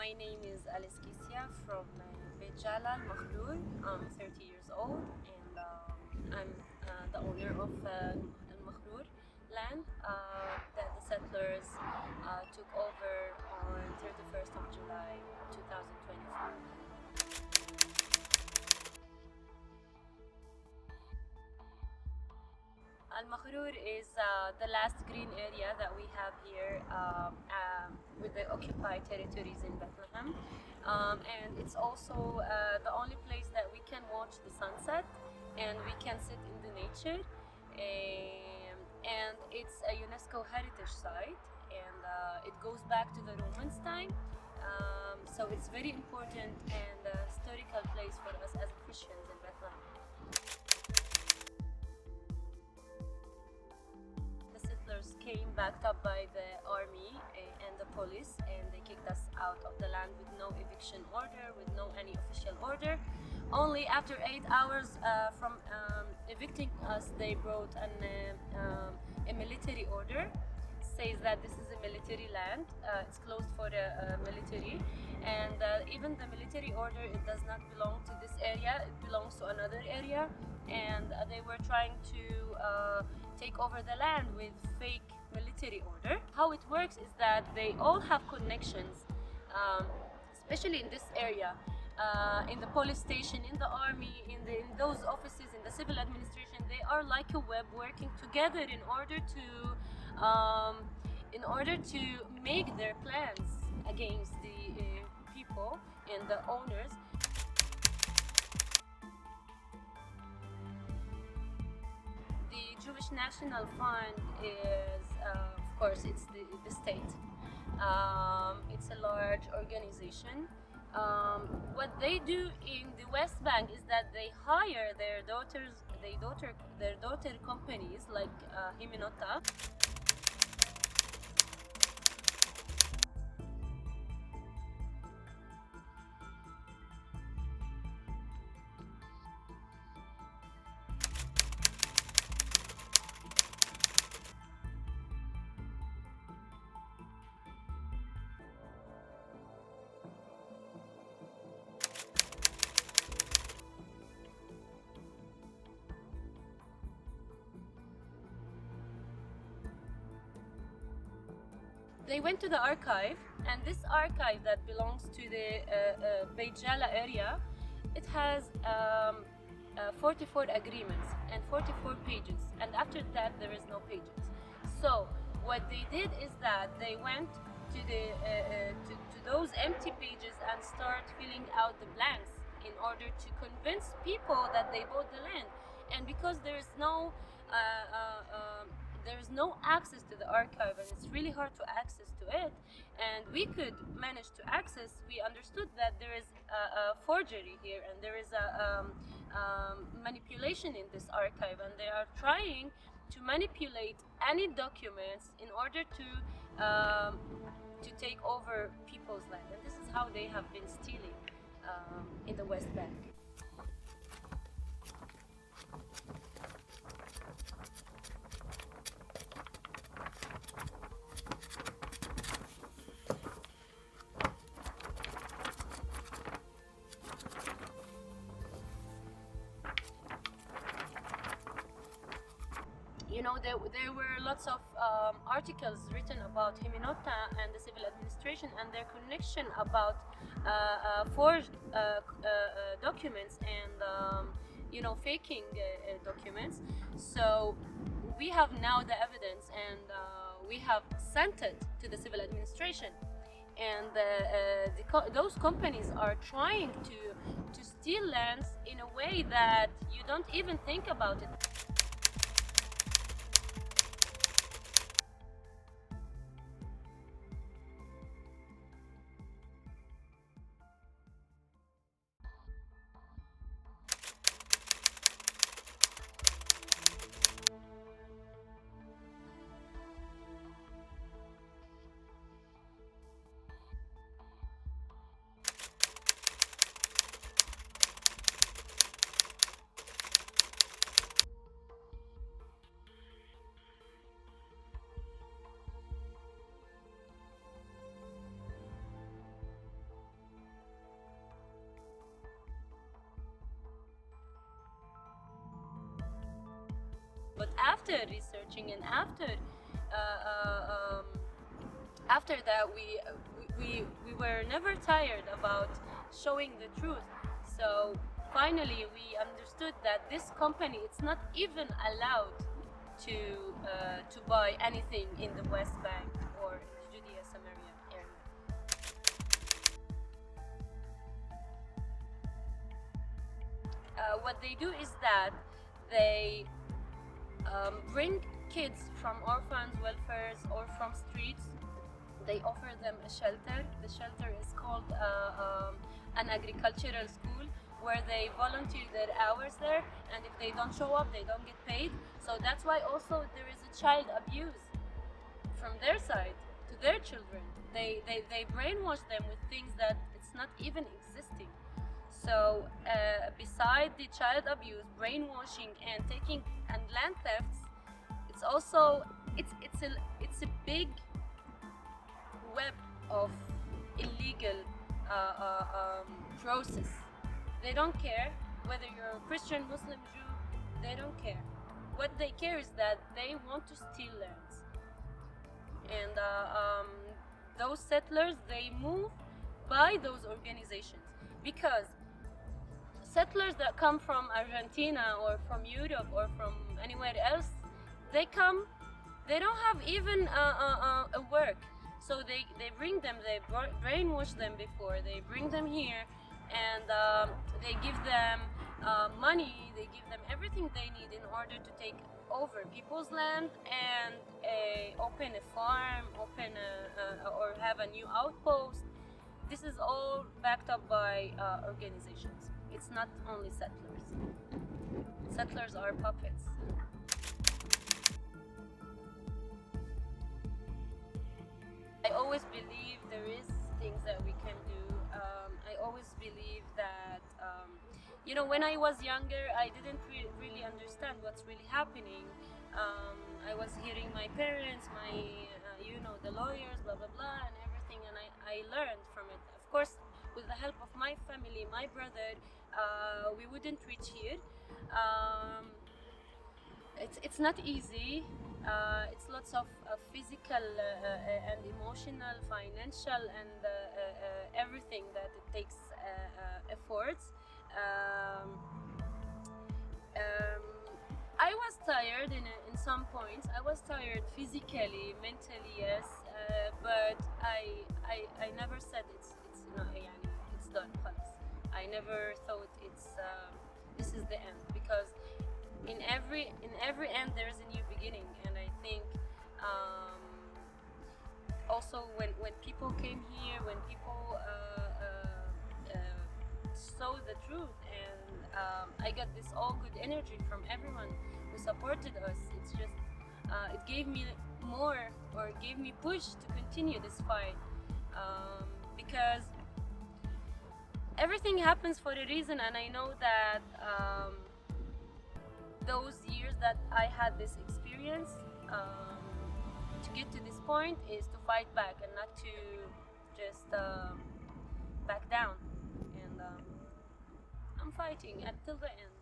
My name is Kisiya from Al-Makhrour. I'm 30 years old and I'm the owner of Al-Makhrour land that the settlers took over on 31st of July 2024. Al-Makhrour is the last green area that we have here with the occupied territories in Bethlehem. And it's also the only place that we can watch the sunset and we can sit in the nature. And it's a UNESCO heritage site and it goes back to the Romans time. So it's very important and a historical place for us as Christians in Bethlehem. Came backed up by the army and the police, and they kicked us out of the land with no eviction order, with no any official order. Only after 8 hours from evicting us, they brought a military order. Says that this is a military land, it's closed for the military, and even the military order, it does not belong to this area, it belongs to another area, and they were trying to take over the land with fake military order. How it works is that they all have connections, especially in this area, in the police station, in the army, in those offices, in the civil administration. They are like a web working together in order to make their plans against the people and the owners. The Jewish National Fund is, of course, it's the state. It's a large organization. What they do in the West Bank is that they hire their daughter companies like Himinota. They went to the archive, and this archive that belongs to the Beit Jala area, it has 44 agreements and 44 pages, and after that there is no pages. So what they did is that they went to to those empty pages and start filling out the blanks in order to convince people that they bought the land. And because there is no access to the archive, and it's really hard to access to it, and we could manage to access, we understood that there is a forgery here and there is a manipulation in this archive, and they are trying to manipulate any documents in order to take over people's land, and this is how they have been stealing in the West Bank. You know, there were lots of articles written about Himinota and the civil administration and their connection about forged documents and faking documents. So we have now the evidence, and we have sent it to the civil administration, and those companies are trying to steal lands in a way that you don't even think about it. after researching and after that we were never tired about showing the truth. So finally we understood that this company, it's not even allowed to buy anything in the West Bank or in the Judea Samaria area. What they do is that they bring kids from orphans, welfares, or from streets. They offer them a shelter. The shelter is called an agricultural school, where they volunteer their hours there, and if they don't show up, they don't get paid. So that's why also there is a child abuse from their side to their children. They brainwash them with things that it's not even existing. So beside the child abuse, brainwashing, and taking and land thefts, it's also it's a big web of illegal process. They don't care whether you're a Christian, Muslim, Jew. They don't care. What they care is that they want to steal lands, and those settlers, they move by those organizations, because settlers that come from Argentina or from Europe or from anywhere else, they come, they don't have even a work. So they bring them, they brainwash them before, they bring them here, and they give them money, they give them everything they need in order to take over people's land and open a farm, or have a new outpost. This is all backed up by organizations. It's not only settlers. Settlers are puppets. I always believe there is things that we can do. I always believe that, when I was younger, I didn't really understand what's really happening. I was hearing my parents, the lawyers, blah, blah, blah, and everything, and I learned from it. Of course, with the help of my family, my brother, we wouldn't reach here. It's not easy. It's lots of physical and emotional, financial, and everything that it takes efforts. I was tired in some points. I was tired physically, mentally, yes, but I never said it's done. I never thought this is the end, because in every end there is a new beginning. And I think also when people came here, when people saw the truth, and I got this all good energy from everyone who supported us. It's just it gave me more, or gave me push to continue this fight, because everything happens for a reason. And I know that those years that I had this experience, to get to this point, is to fight back and not to just back down. And I'm fighting until the end.